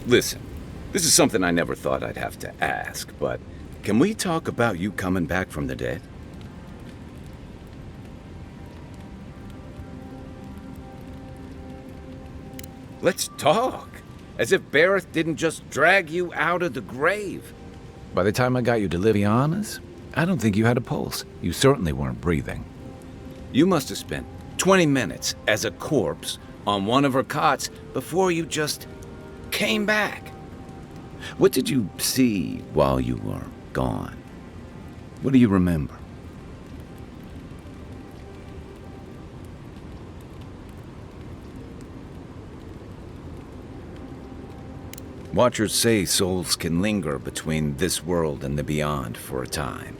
Listen, this is something I never thought I'd have to ask, but can we talk about you coming back from the dead? Let's talk. As if Barrett didn't just drag you out of the grave. By the time I got you to Liviana's, I don't think you had a pulse. You certainly weren't breathing. You must have spent 20 minutes as a corpse on one of her cots before you just came back. What did you see while you were gone? What do you remember? Watchers say souls can linger between this world and the beyond for a time.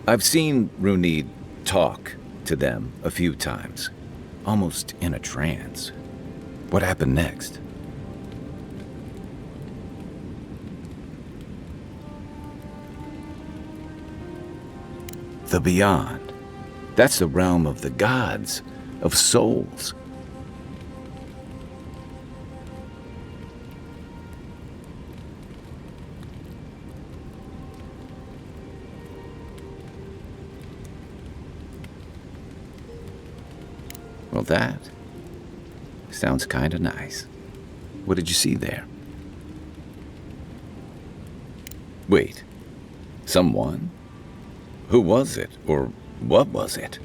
I've seen Runid talk to them a few times, almost in a trance. What happened next? The beyond. That's the realm of the gods, of souls. Well, that sounds kinda nice. What did you see there? Wait, someone? Who was it, or what was it?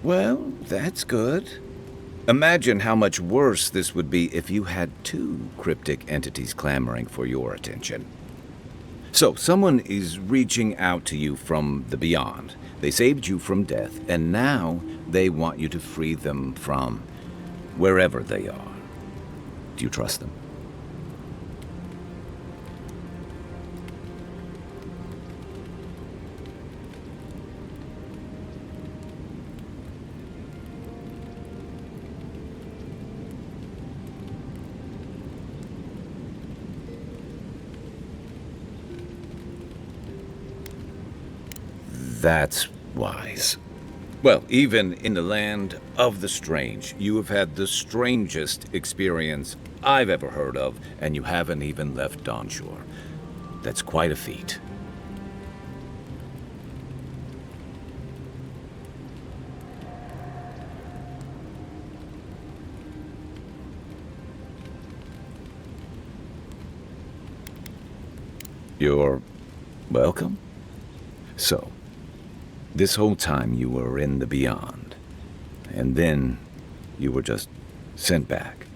Well, that's good. Imagine how much worse this would be if you had two cryptic entities clamoring for your attention. So, someone is reaching out to you from the beyond. They saved you from death, and now they want you to free them from wherever they are. Do you trust them? That's wise. Well, even in the land of the strange, you have had the strangest experience I've ever heard of, and you haven't even left Dawnshore. That's quite a feat. You're welcome. So, this whole time you were in the beyond, and then you were just sent back.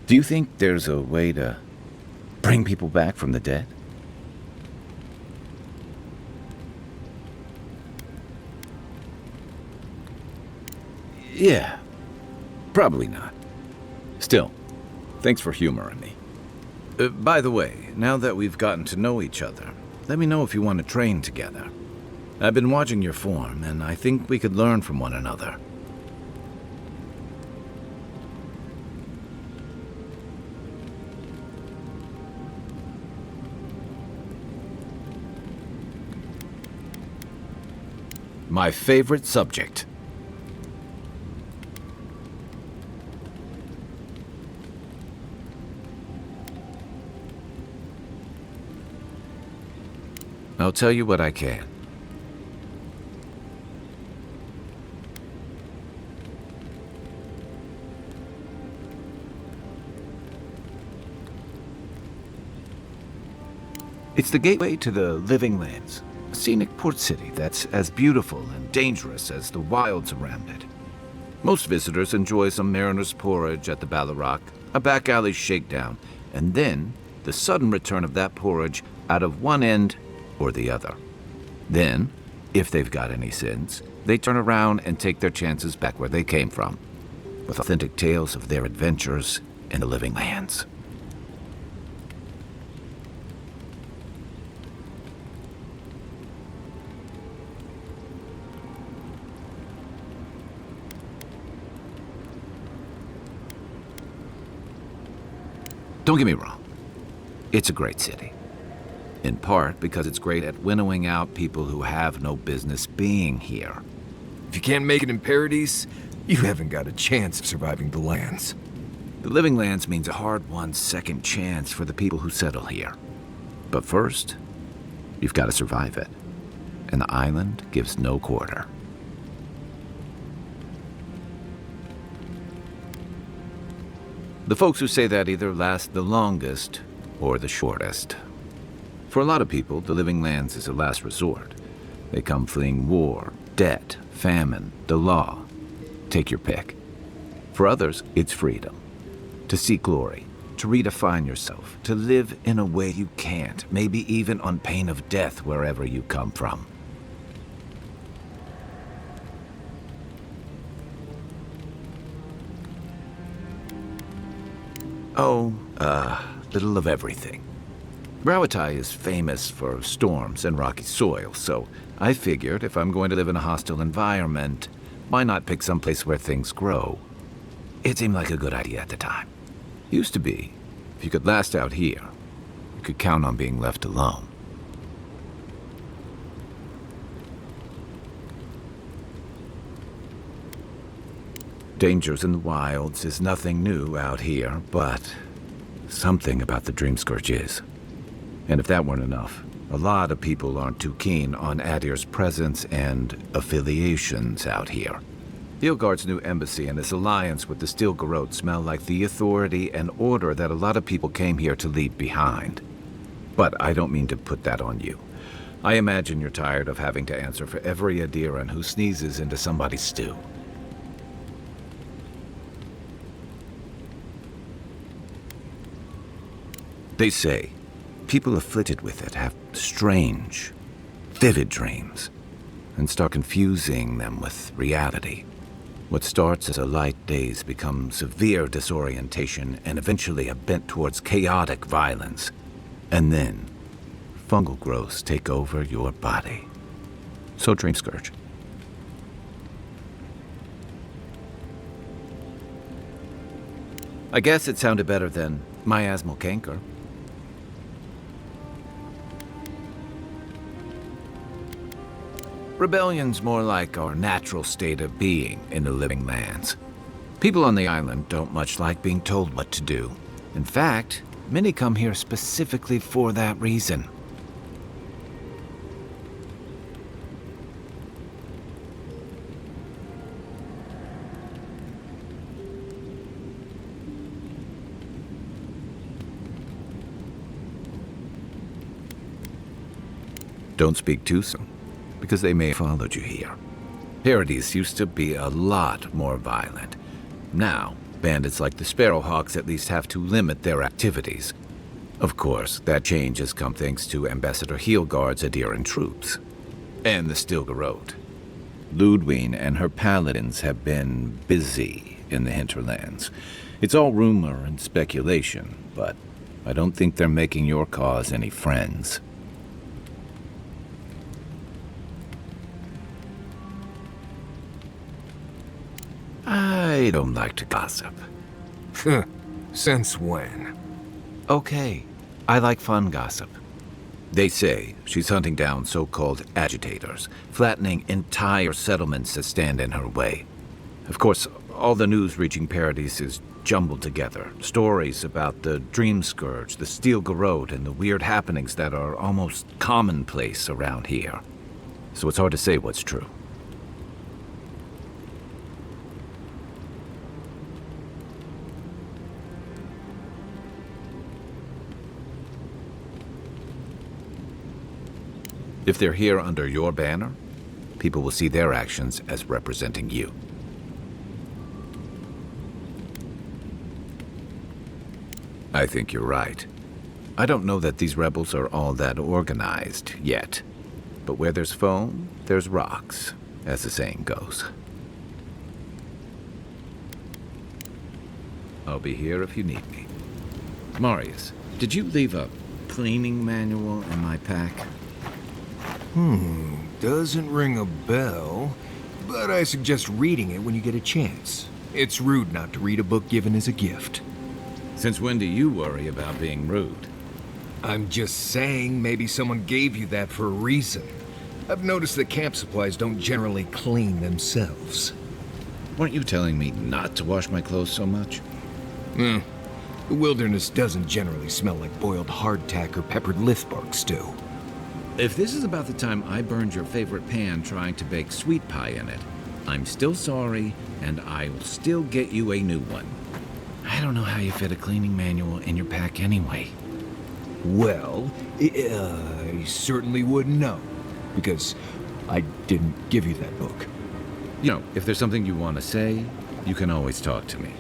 Do you think there's a way to bring people back from the dead? Yeah, probably not. Still, thanks for humoring me. By the way, now that we've gotten to know each other, let me know if you want to train together. I've been watching your form, and I think we could learn from one another. My favorite subject. I'll tell you what I can. It's the gateway to the Living Lands, a scenic port city that's as beautiful and dangerous as the wilds around it. Most visitors enjoy some mariner's porridge at the Ballarrock, a back alley shakedown, and then the sudden return of that porridge out of one end or the other. Then, if they've got any sense, they turn around and take their chances back where they came from, with authentic tales of their adventures in the Living Lands. Don't get me wrong. It's a great city. In part because it's great at winnowing out people who have no business being here. If you can't make it in Paradise, you haven't got a chance of surviving the lands. The Living Lands means a hard-won second chance for the people who settle here. But first, you've got to survive it. And the island gives no quarter. The folks who say that either last the longest or the shortest. For a lot of people, the Living Lands is a last resort. They come fleeing war, debt, famine, the law. Take your pick. For others, it's freedom. To seek glory, to redefine yourself, to live in a way you can't, maybe even on pain of death wherever you come from. Oh, little of everything. Rawatai is famous for storms and rocky soil, so I figured if I'm going to live in a hostile environment, why not pick some place where things grow? It seemed like a good idea at the time. Used to be, if you could last out here, you could count on being left alone. Dangers in the wilds is nothing new out here, but something about the Dream Scourge is. And if that weren't enough, a lot of people aren't too keen on Adir's presence and affiliations out here. Hilgard's new embassy and his alliance with the Steel Garrote smell like the authority and order that a lot of people came here to leave behind. But I don't mean to put that on you. I imagine you're tired of having to answer for every Adiran who sneezes into somebody's stew. They say people afflicted with it have strange, vivid dreams and start confusing them with reality. What starts as a light daze becomes severe disorientation and eventually a bent towards chaotic violence. And then, fungal growths take over your body. So Dream Scourge. I guess it sounded better than miasmal canker. Rebellion's more like our natural state of being in the Living Lands. People on the island don't much like being told what to do. In fact, many come here specifically for that reason. Don't speak too soon, because they may have followed you here. Paradise used to be a lot more violent. Now, bandits like the Sparrowhawks at least have to limit their activities. Of course, that change has come thanks to Ambassador Hilgard's Adiran troops. And the Steel Garrote. Ludwine and her paladins have been busy in the hinterlands. It's all rumor and speculation, but I don't think they're making your cause any friends. I don't like to gossip. Since when? Okay, I like fun gossip. They say she's hunting down so-called agitators, flattening entire settlements that stand in her way. Of course, all the news reaching Paradise is jumbled together. Stories about the Dream Scourge, the Steel Garrote, and the weird happenings that are almost commonplace around here. So it's hard to say what's true. If they're here under your banner, people will see their actions as representing you. I think you're right. I don't know that these rebels are all that organized yet. But where there's foam, there's rocks, as the saying goes. I'll be here if you need me. Marius, did you leave a cleaning manual in my pack? Doesn't ring a bell, but I suggest reading it when you get a chance. It's rude not to read a book given as a gift. Since when do you worry about being rude? I'm just saying maybe someone gave you that for a reason. I've noticed that camp supplies don't generally clean themselves. Weren't you telling me not to wash my clothes so much? The wilderness doesn't generally smell like boiled hardtack or peppered lithbark stew. If this is about the time I burned your favorite pan trying to bake sweet pie in it, I'm still sorry, and I'll still get you a new one. I don't know how you fit a cleaning manual in your pack anyway. Well, I certainly wouldn't know, because I didn't give you that book. You know, if there's something you want to say, you can always talk to me.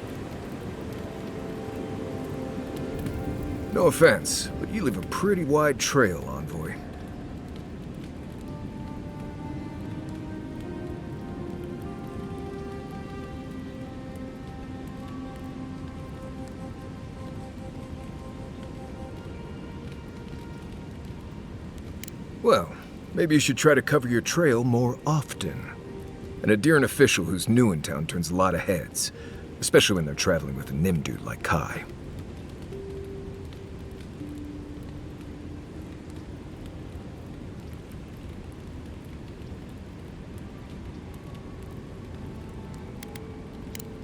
No offense, but you leave a pretty wide trail, Envoy. Well, maybe you should try to cover your trail more often. An Adiran official who's new in town turns a lot of heads, especially when they're traveling with a Nim dude like Kai.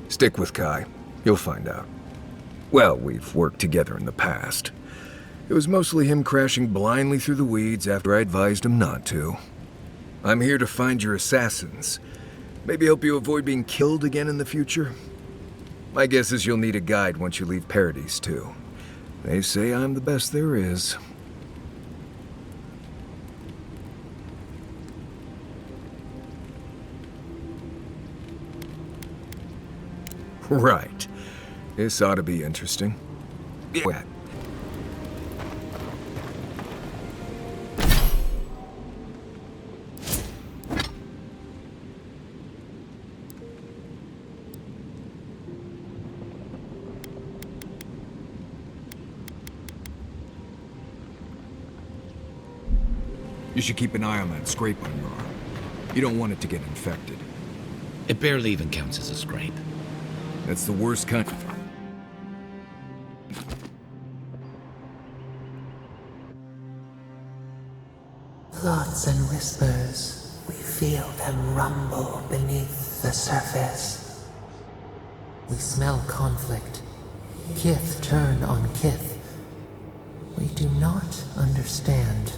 Stick with Kai. You'll find out. Well, we've worked together in the past. It was mostly him crashing blindly through the weeds after I advised him not to. I'm here to find your assassins. Maybe help you avoid being killed again in the future. My guess is you'll need a guide once you leave Paradise, too. They say I'm the best there is. Right. This ought to be interesting. Yeah. You should keep an eye on that scrape on your arm. You don't want it to get infected. It barely even counts as a scrape. That's the worst kind. Thoughts and whispers, we feel them rumble beneath the surface. We smell conflict. Kith turn on kith. We do not understand.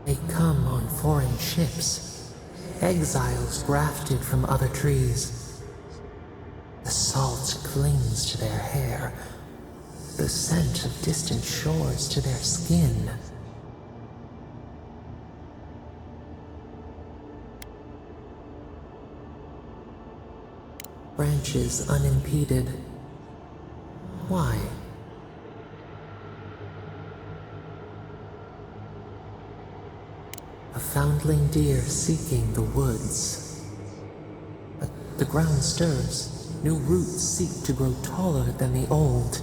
They come on foreign ships, exiles grafted from other trees. The salt clings to their hair, the scent of distant shores to their skin. Branches unimpeded. Why? A foundling deer seeking the woods. But the ground stirs. New roots seek to grow taller than the old.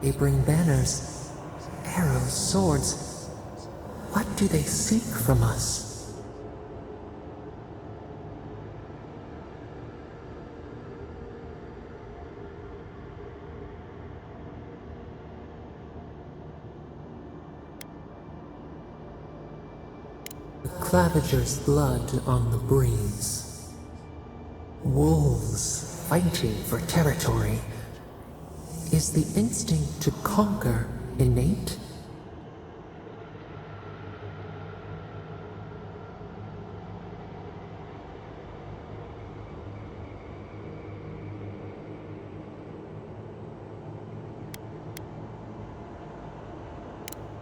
They bring banners, arrows, swords. What do they seek from us? Clavager's blood on the breeze. Wolves fighting for territory. Is the instinct to conquer innate?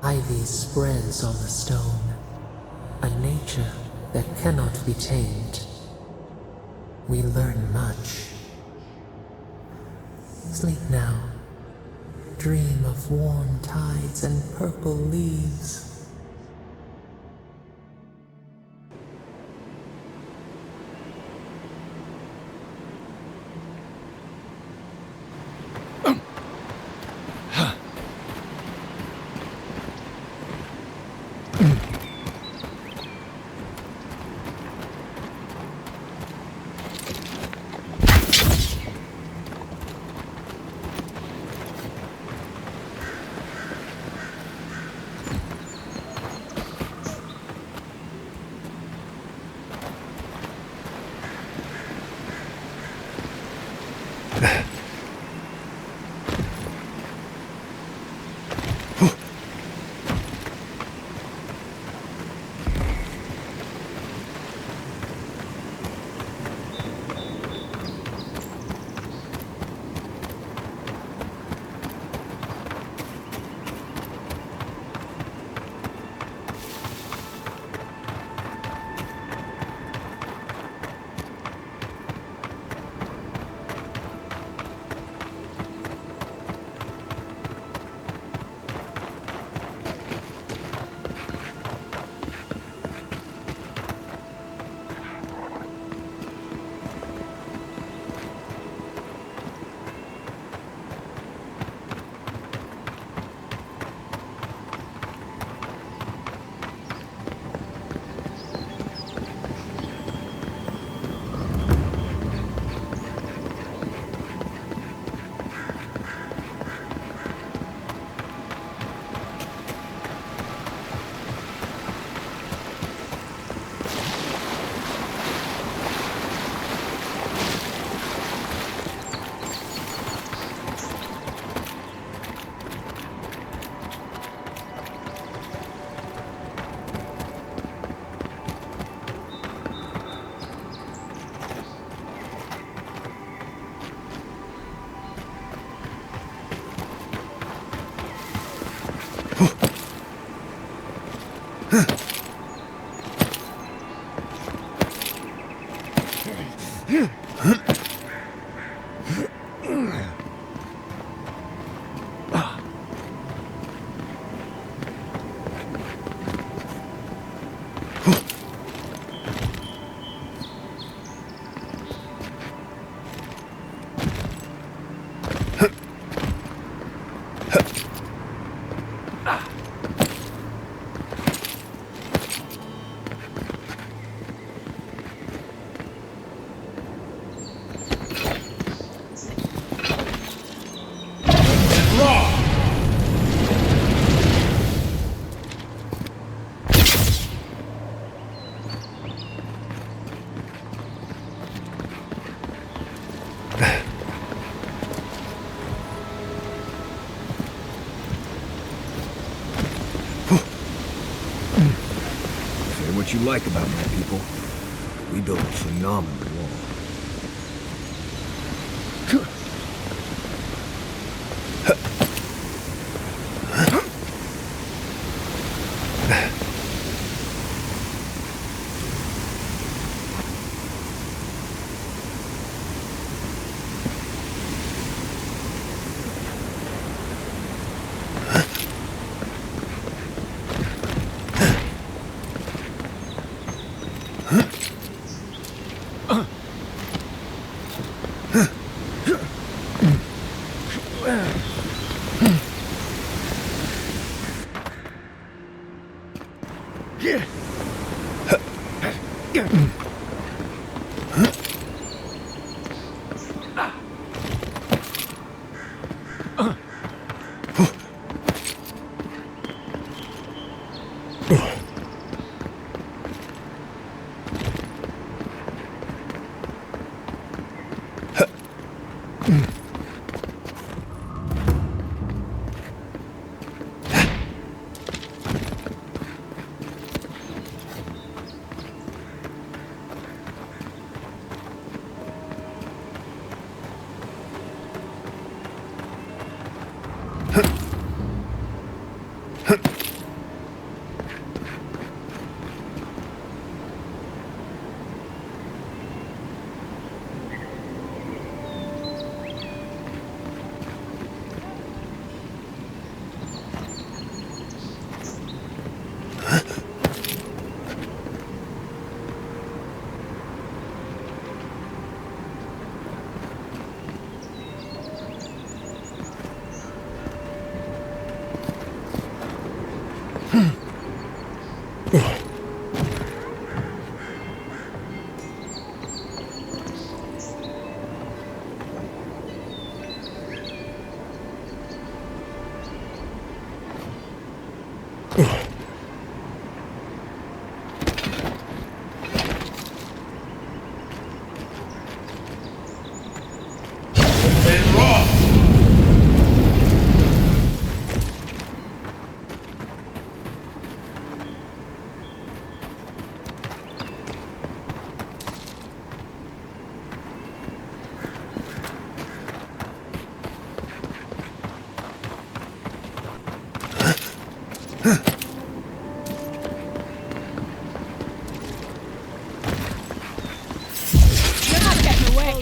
Ivy spreads on the stone. A nature that cannot be tamed. We learn much. Sleep now. Dream of warm tides and purple leaves. Say what you like about my people. We built a phenomenal wall.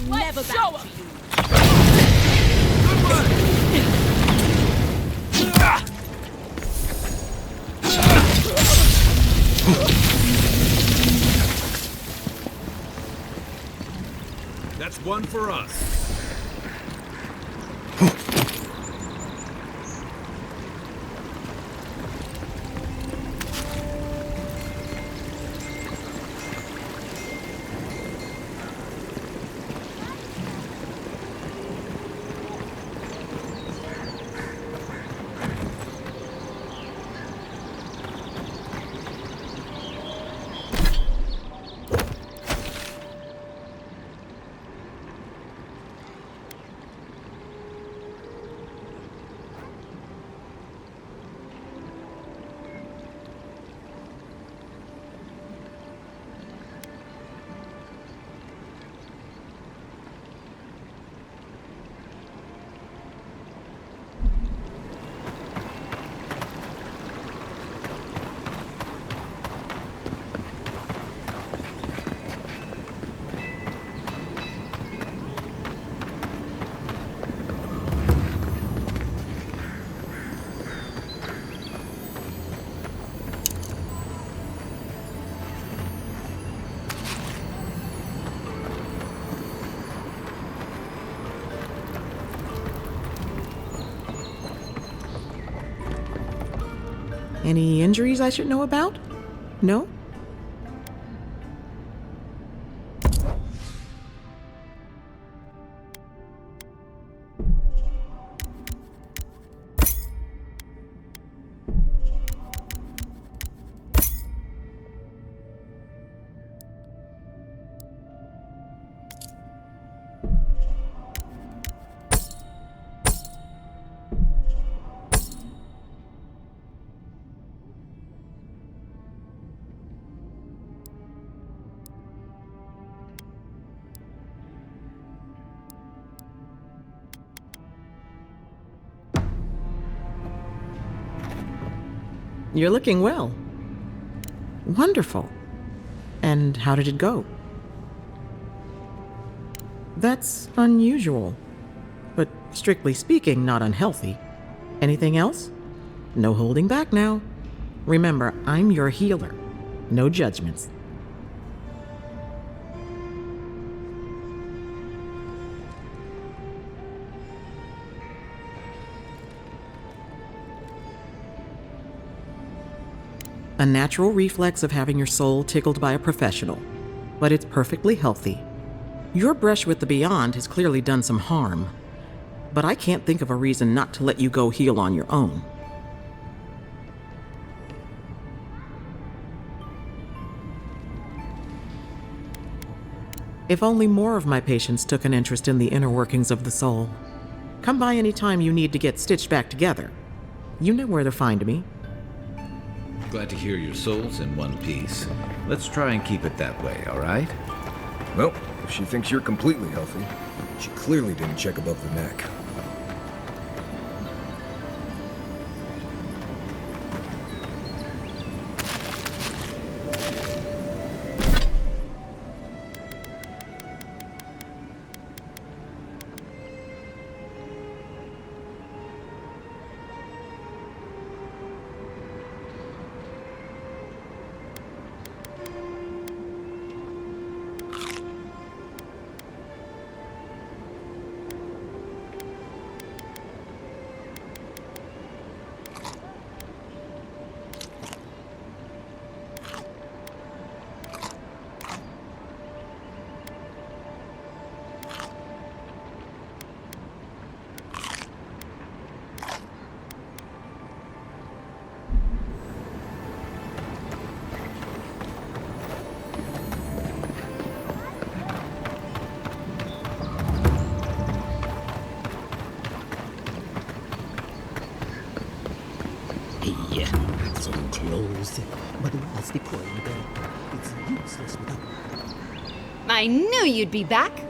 Never bow to you. That's one for us. Any injuries I should know about? No? You're looking well. Wonderful. And how did it go? That's unusual, but strictly speaking, not unhealthy. Anything else? No holding back now. Remember, I'm your healer. No judgments. A natural reflex of having your soul tickled by a professional, but it's perfectly healthy. Your brush with the Beyond has clearly done some harm, but I can't think of a reason not to let you go heal on your own. If only more of my patients took an interest in the inner workings of the soul. Come by any time you need to get stitched back together. You know where to find me. Glad to hear your soul's in one piece. Let's try and keep it that way, all right? Well, if she thinks you're completely healthy, she clearly didn't check above the neck. It's enclosed, but what's the point? It's useless without... I knew you'd be back.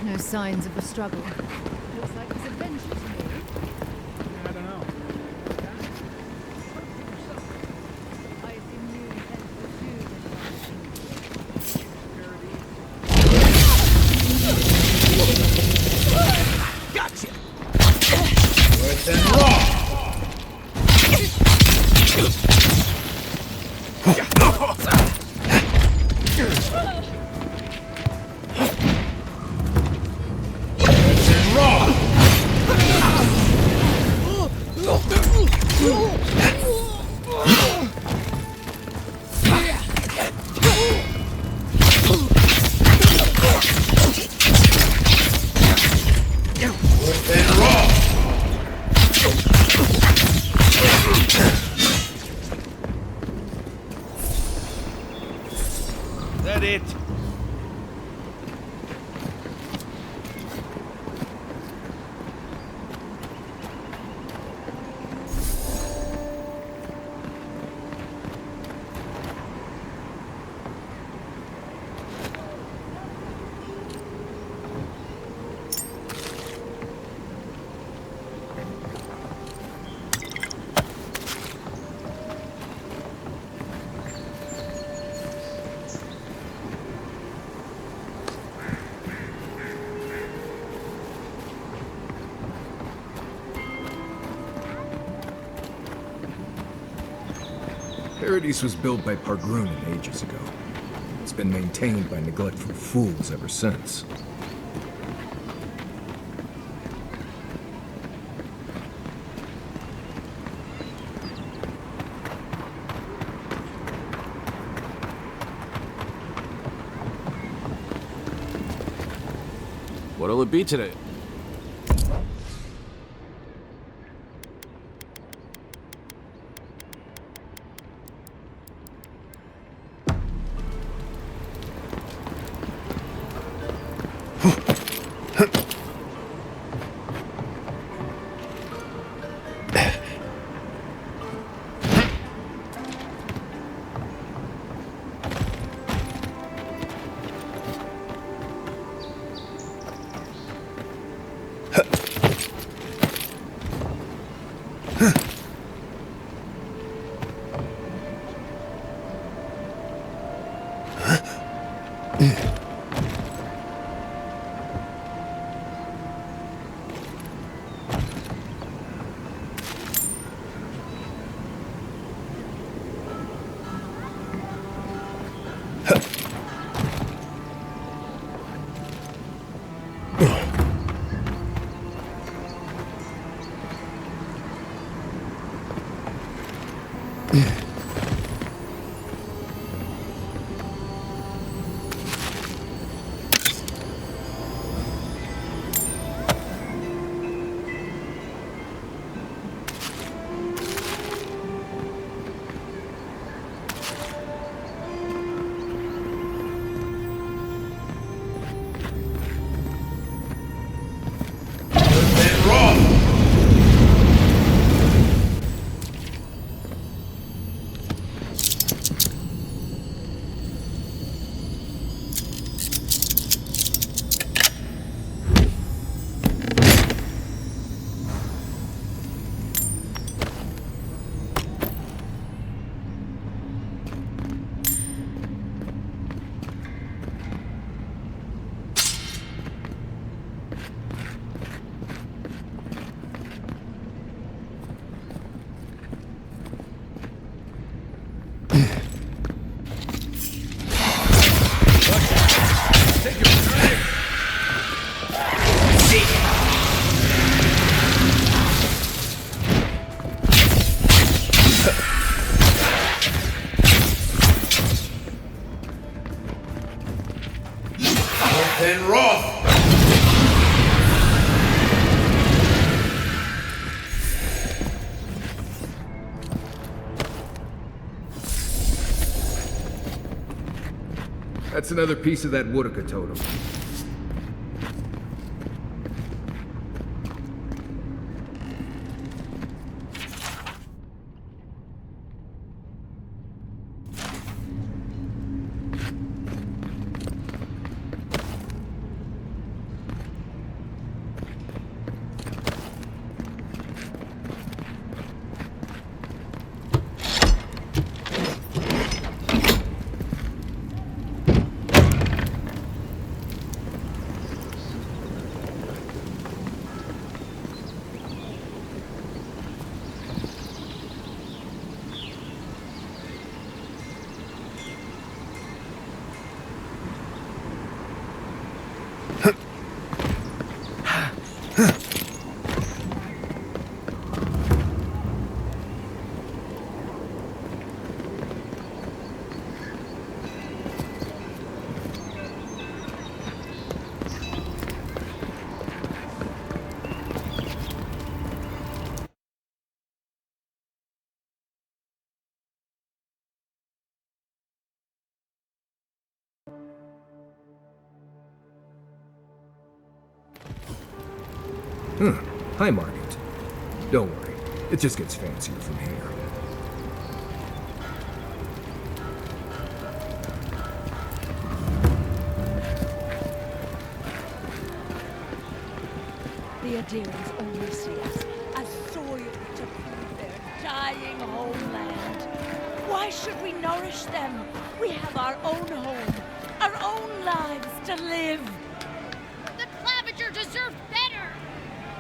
No signs of a struggle. Looks like it's adventure to me. I don't know. I assume you intend to pursue Gotcha! Worse than raw! That it? Paradise was built by Pargrunen ages ago. It's been maintained by neglectful fools ever since. What'll it be today? That's another piece of that Woodaka totem. Hi, Margit. Don't worry, it just gets fancier from here. The Adirians only see us as soil to feed their dying homeland. Why should we nourish them? We have our own home, our own lives to live. The Clavager deserve better!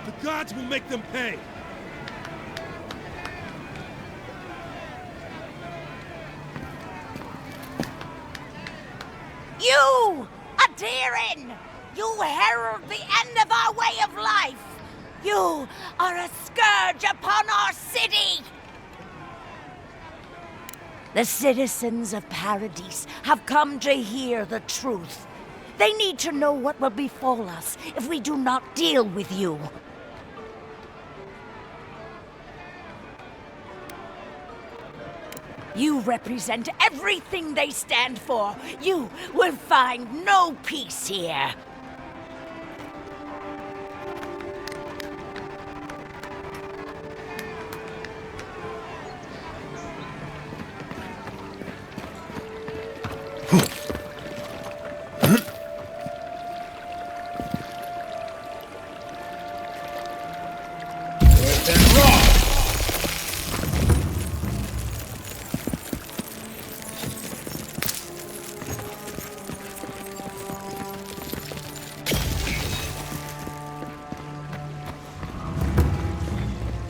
The gods will make them pay. racketeering! You herald the end of our way of life! You are a scourge upon our city! The citizens of Paradise have come to hear the truth. They need to know what will befall us if we do not deal with you. You represent everything they stand for. You will find no peace here.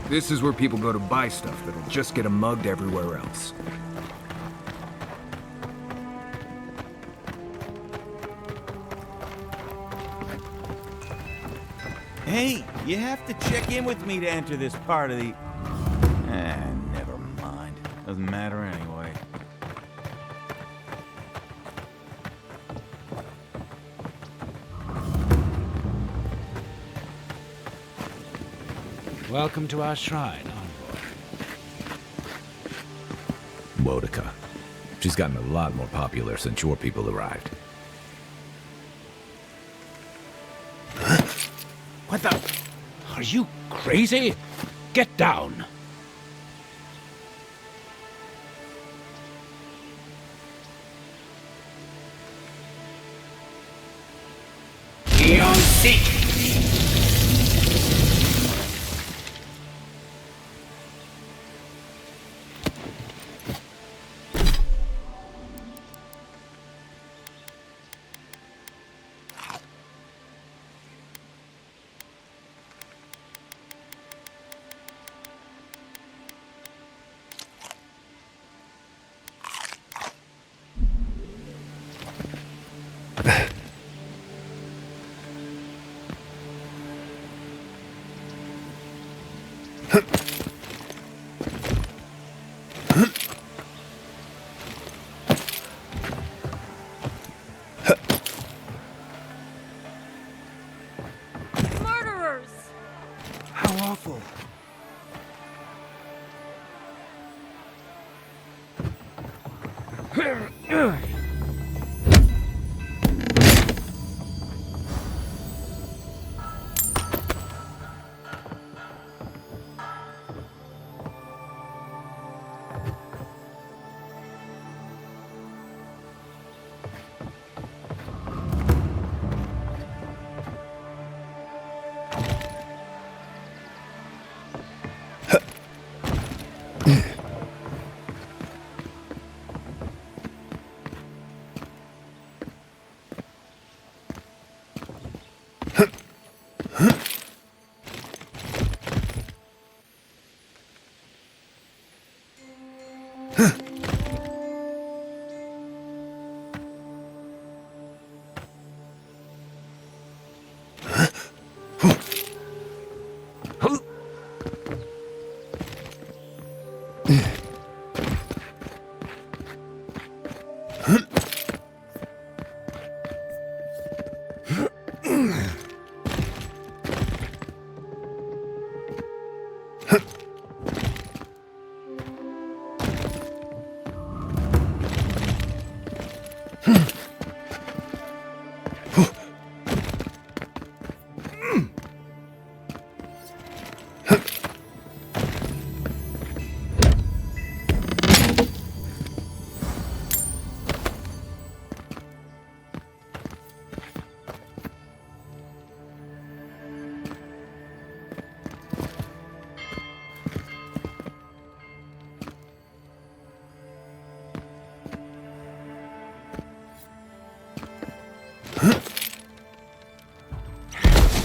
This is where people go to buy stuff that'll just get them mugged everywhere else. Hey, you have to check in with me to enter this part of the... never mind. Doesn't matter anyway. Welcome to our shrine, envoy. Wodica. She's gotten a lot more popular since your people arrived. What the? Are you crazy? Get down! Eon Seek! Murderers! How awful.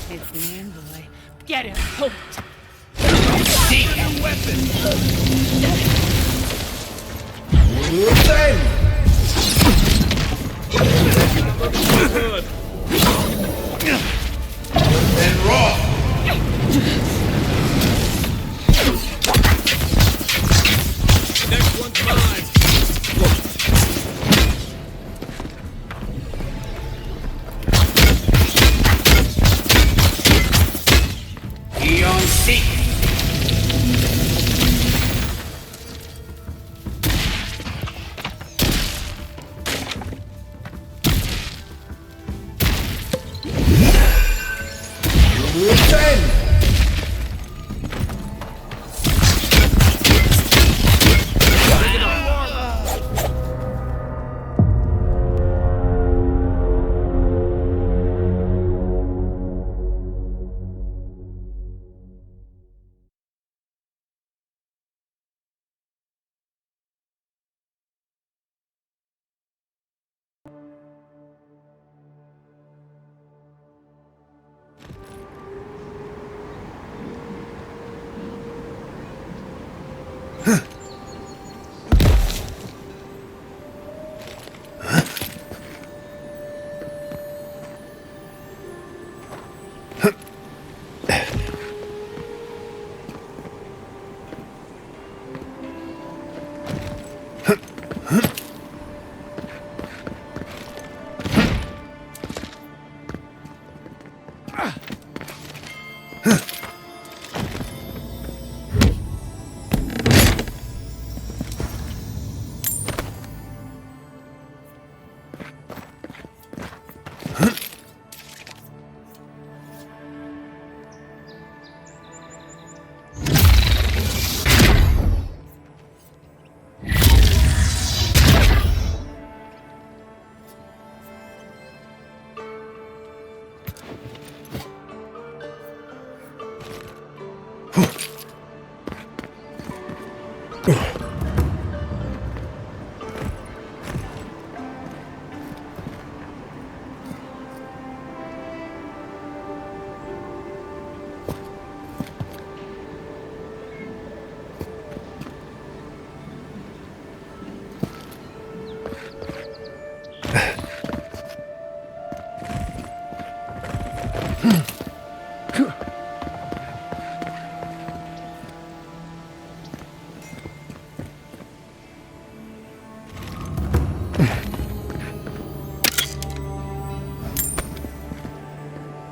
It's the envoy. Get him hooked! Seek your weapon! Good. And raw! Next one's mine. Eon Seek!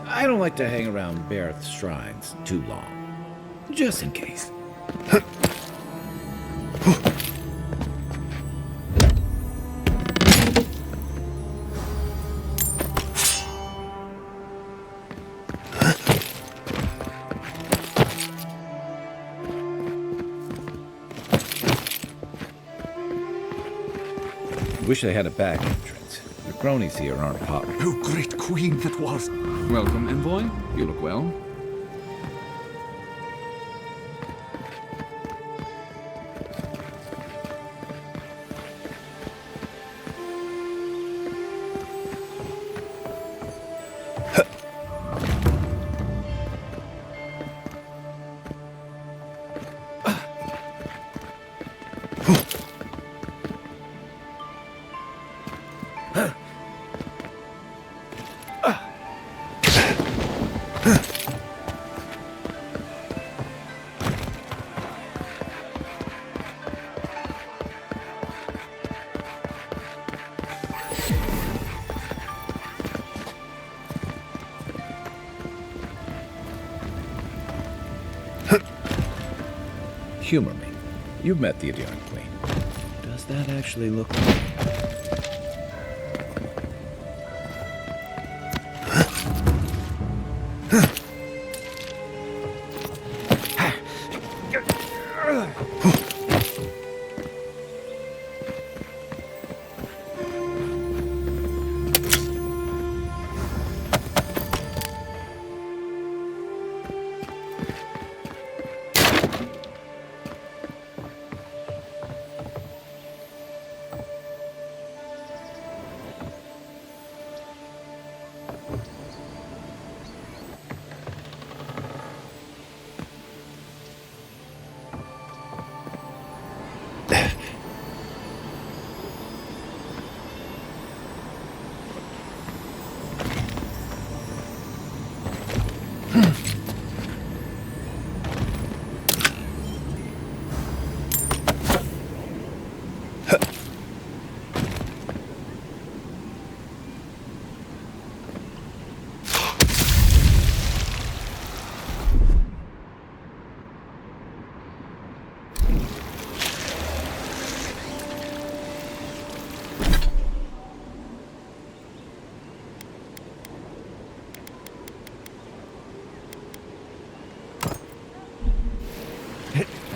I don't like to hang around Bareth's shrines too long. Just in case. Wish they had a back entrance. The cronies here aren't popular. Oh, great queen that was! Welcome, envoy. You look well. Humor me. You've met the Idiot Queen. Does that actually look like...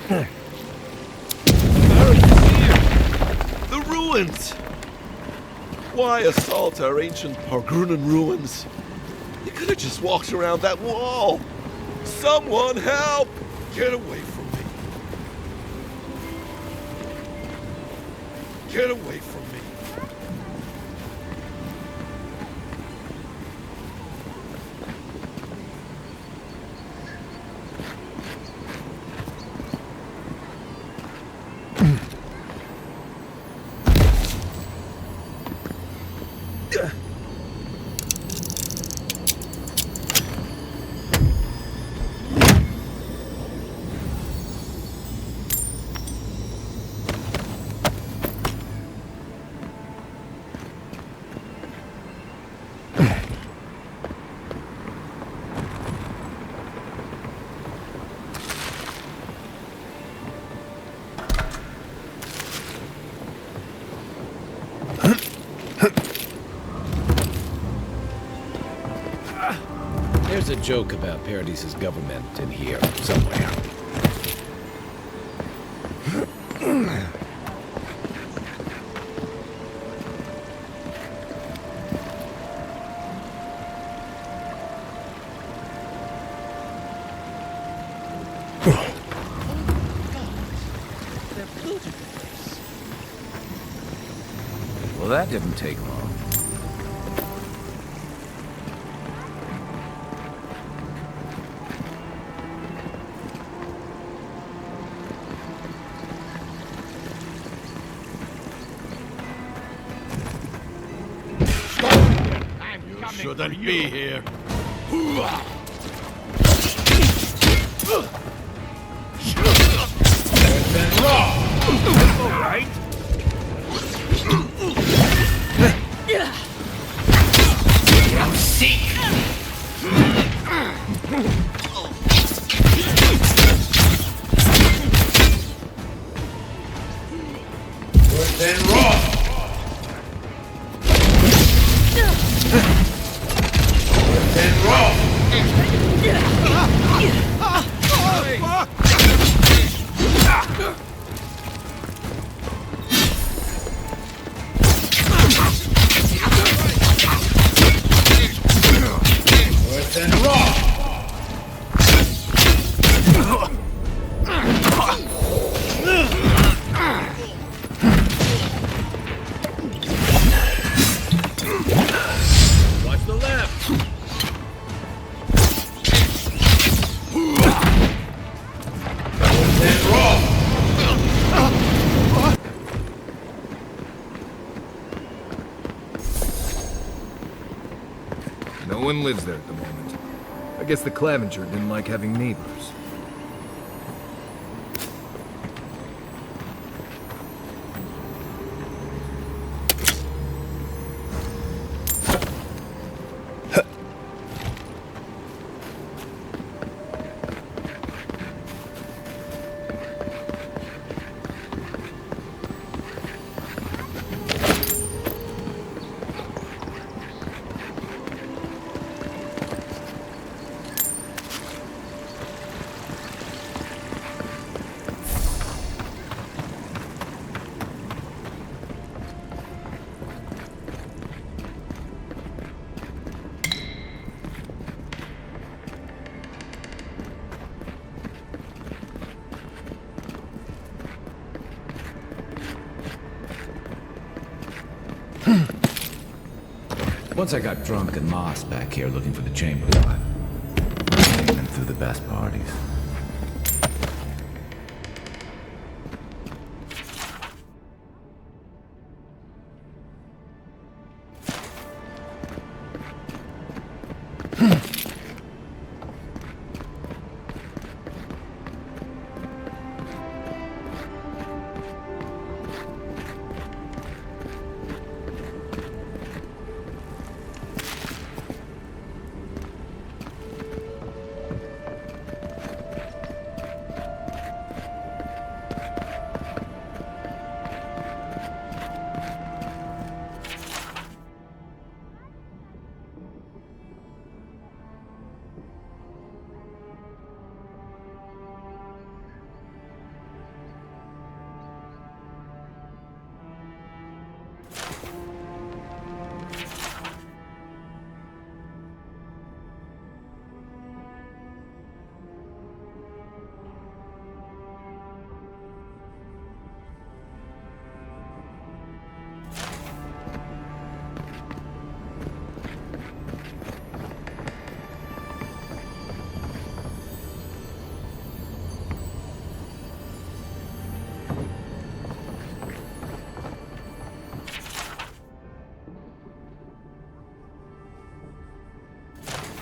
The ruins! Why assault our ancient Pargrunan ruins? You could have just walked around that wall! Someone help! Get away from me! Get away from me! There's a joke about Paradis's government in here somewhere. Well, that didn't take long. Shouldn't be here. All right. Now seek. Worse than raw. No one lives there at the moment. I guess the Clavenger didn't like having neighbors. Once I got drunk and lost back here looking for the chamber pot. And through the best parties.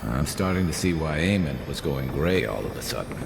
I'm starting to see why Eamon was going gray all of a sudden.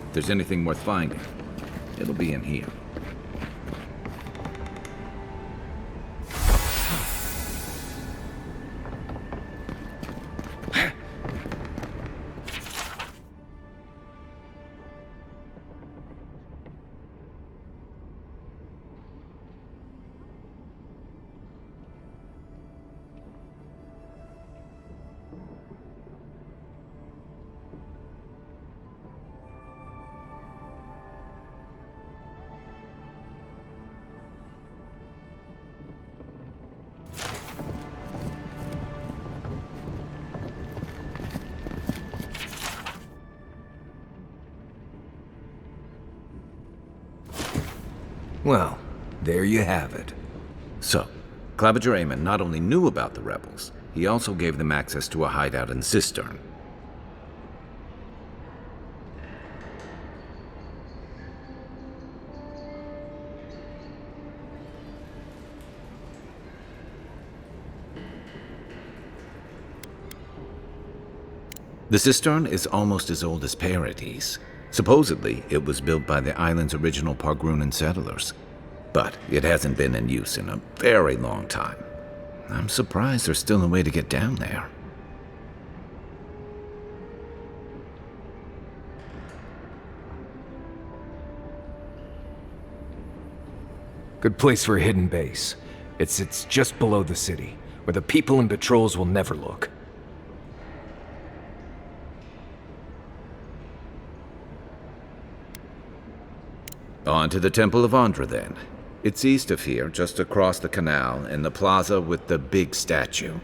If there's anything worth finding, it'll be in here. Well, there you have it. So, Claviger Eamon not only knew about the rebels, he also gave them access to a hideout in Cistern. The cistern is almost as old as Paradis. Supposedly, it was built by the island's original Pargrunan settlers. But it hasn't been in use in a very long time. I'm surprised there's still a way to get down there. Good place for a hidden base. It sits just below the city, where the people and patrols will never look. On to the Temple of Andra, then. It's east of here, just across the canal, in the plaza with the big statue.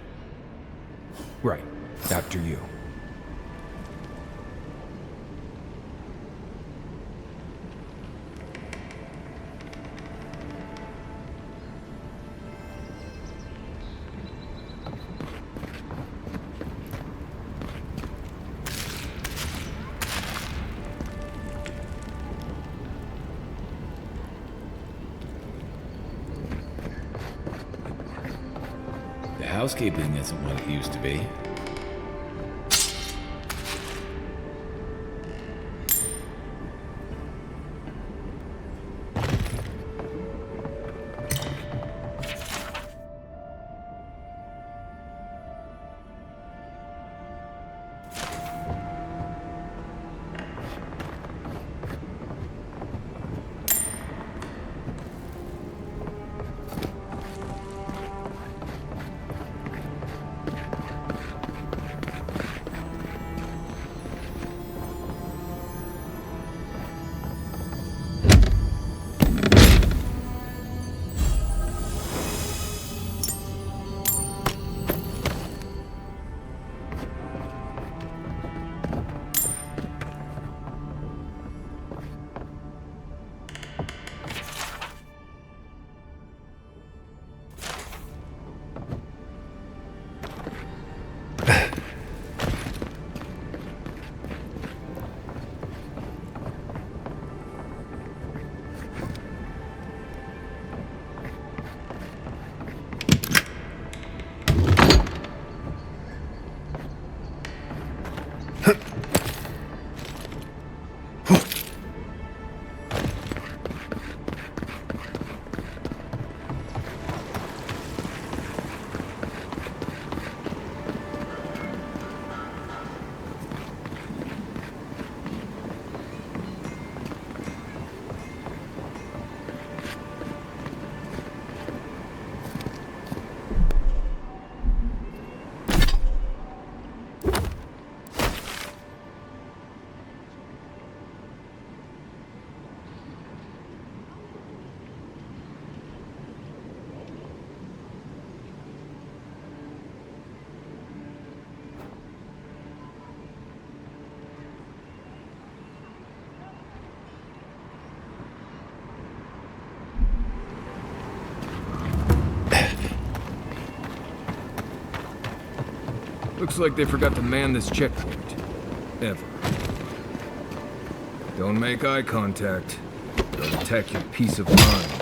Right. After you. The housekeeping isn't what it used to be. Looks like they forgot to man this checkpoint. Ever. Don't make eye contact. They'll attack your peace of mind.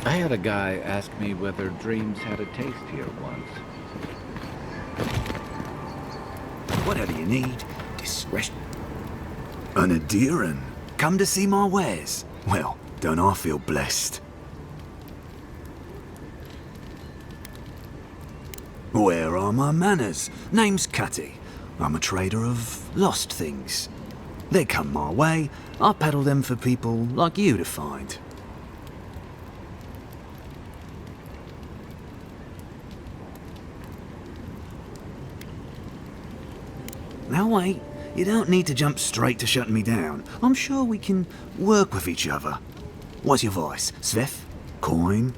I had a guy ask me whether dreams had a taste here once. Whatever you need, discretion. An Adiran? Come to see my wares? Well, don't I feel blessed? Where are my manners? Name's Cutty. I'm a trader of lost things. They come my way, I peddle them for people like you to find. Now wait, you don't need to jump straight to shutting me down. I'm sure we can work with each other. What's your voice? Sveth? Coin?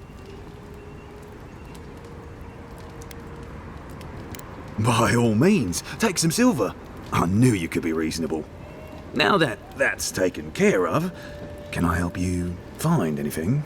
By all means, take some silver. I knew you could be reasonable. Now that that's taken care of, can I help you find anything?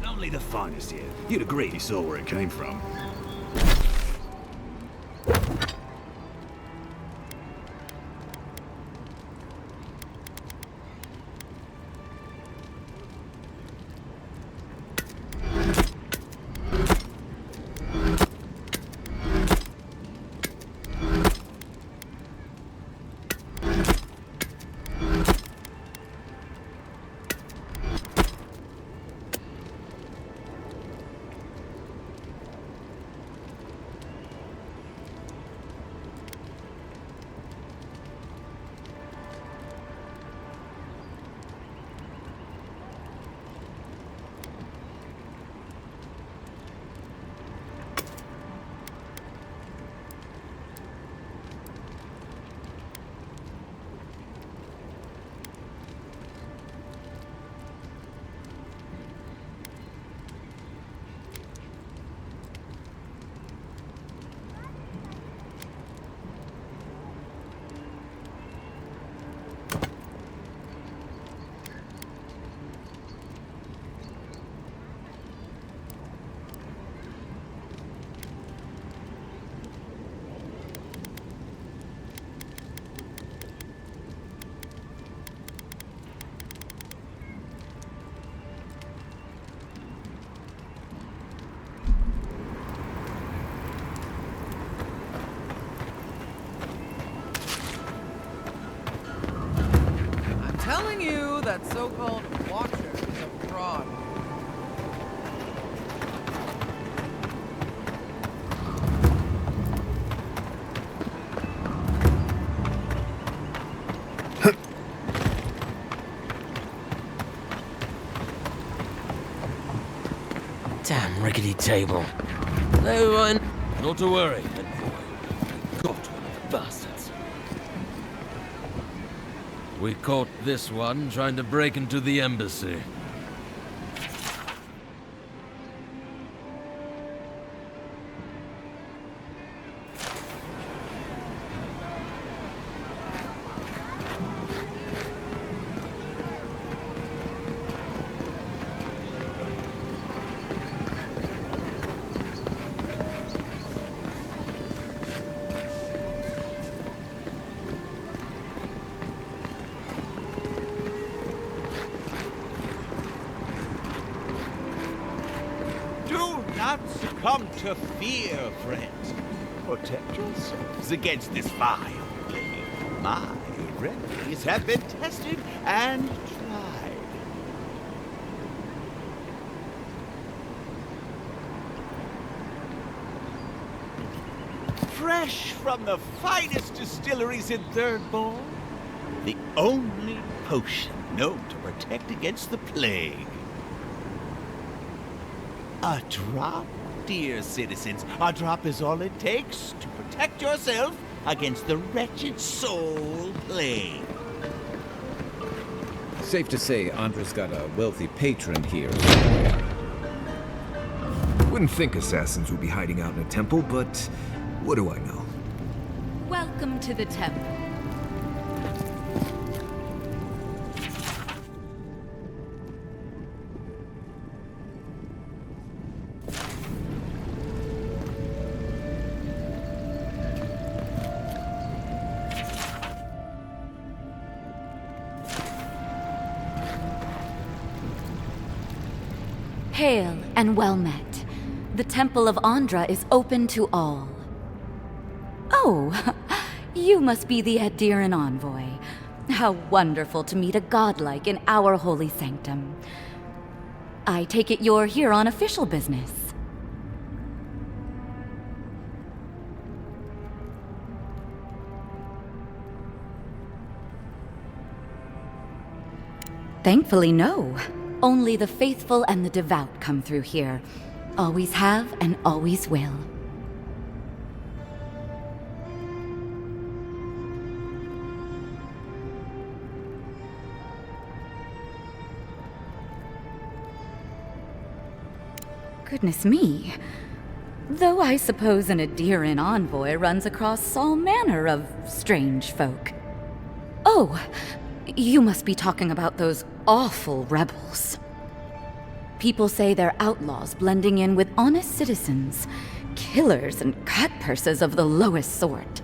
Only the finest here. You'd agree you saw where it came from. Telling you that so-called watcher is a fraud. Damn rickety table. No one. Not to worry, envoy. Got one of the bastards. We caught this one trying to break into the embassy. Not succumb to fear, friends. Protect yourselves against this vile plague. My remedies have been tested and tried. Fresh from the finest distilleries in Thirdborn, the only potion known to protect against the plague. A drop, dear citizens. A drop is all it takes to protect yourself against the wretched soul plague. Safe to say, Andra's got a wealthy patron here. Wouldn't think assassins would be hiding out in a temple, but what do I know? Welcome to the temple. Hail and well met. The Temple of Andra is open to all. Oh, you must be the Adiran envoy. How wonderful to meet a godlike in our holy sanctum. I take it you're here on official business. Thankfully, no. Only the faithful and the devout come through here. Always have and always will. Goodness me. Though I suppose an Adiran envoy runs across all manner of strange folk. Oh, you must be talking about those awful rebels. People say they're outlaws blending in with honest citizens, killers and cutpurses of the lowest sort.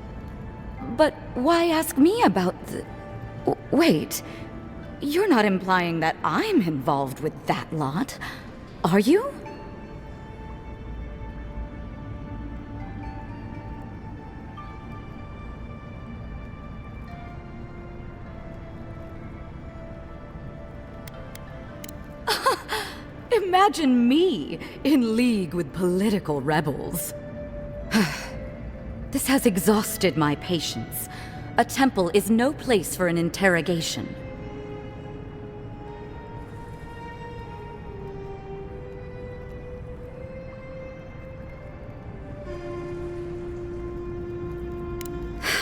But why ask me about the... Wait, you're not implying that I'm involved with that lot, are you? Imagine me in league with political rebels. This has exhausted my patience. A temple is no place for an interrogation.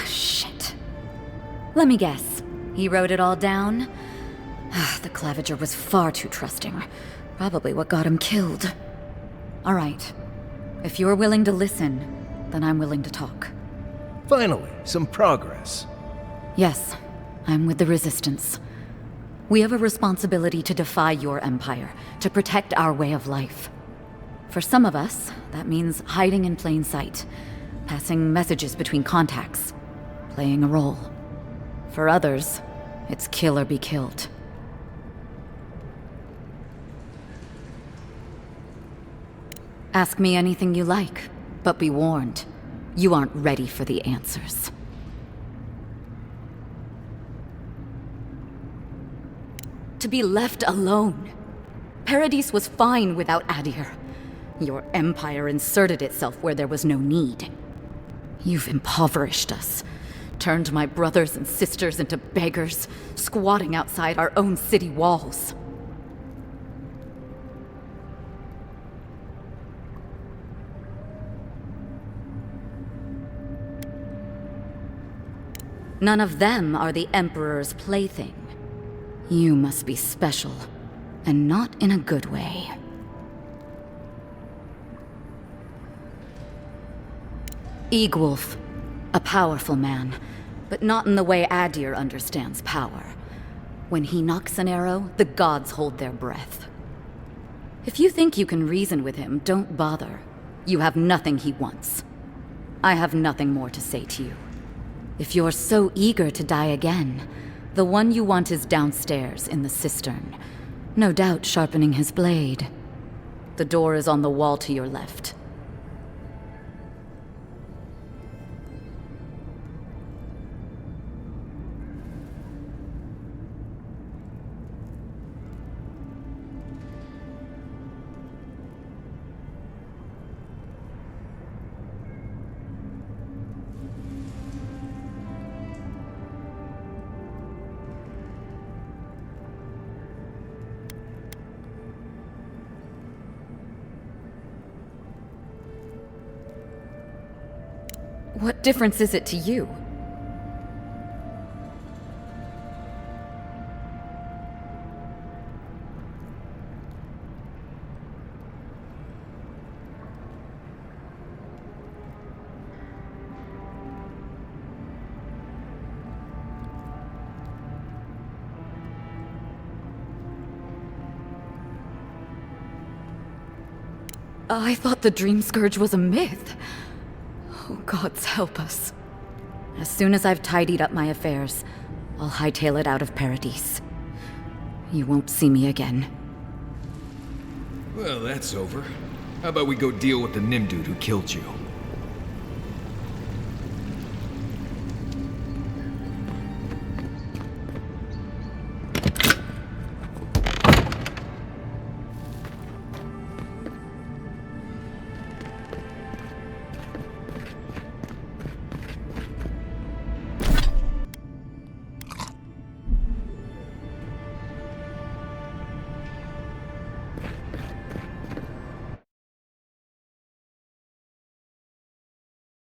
Shit. Let me guess. He wrote it all down? The Claviger was far too trusting. Probably what got him killed. All right. If you're willing to listen, then I'm willing to talk. Finally, some progress. Yes, I'm with the Resistance. We have a responsibility to defy your empire, to protect our way of life. For some of us, that means hiding in plain sight, passing messages between contacts, playing a role. For others, it's kill or be killed. Ask me anything you like, but be warned, you aren't ready for the answers. To be left alone. Paradis was fine without Adir. Your empire inserted itself where there was no need. You've impoverished us, turned my brothers and sisters into beggars, squatting outside our own city walls. None of them are the Emperor's plaything. You must be special, and not in a good way. Eagwolf, a powerful man, but not in the way Adir understands power. When he knocks an arrow, the gods hold their breath. If you think you can reason with him, don't bother. You have nothing he wants. I have nothing more to say to you. If you're so eager to die again, the one you want is downstairs in the cistern, no doubt sharpening his blade. The door is on the wall to your left. What difference is it to you? I thought the Dream Scourge was a myth. Oh, gods help us. As soon as I've tidied up my affairs, I'll hightail it out of Paradise. You won't see me again. Well, that's over. How about we go deal with the Nim dude who killed you?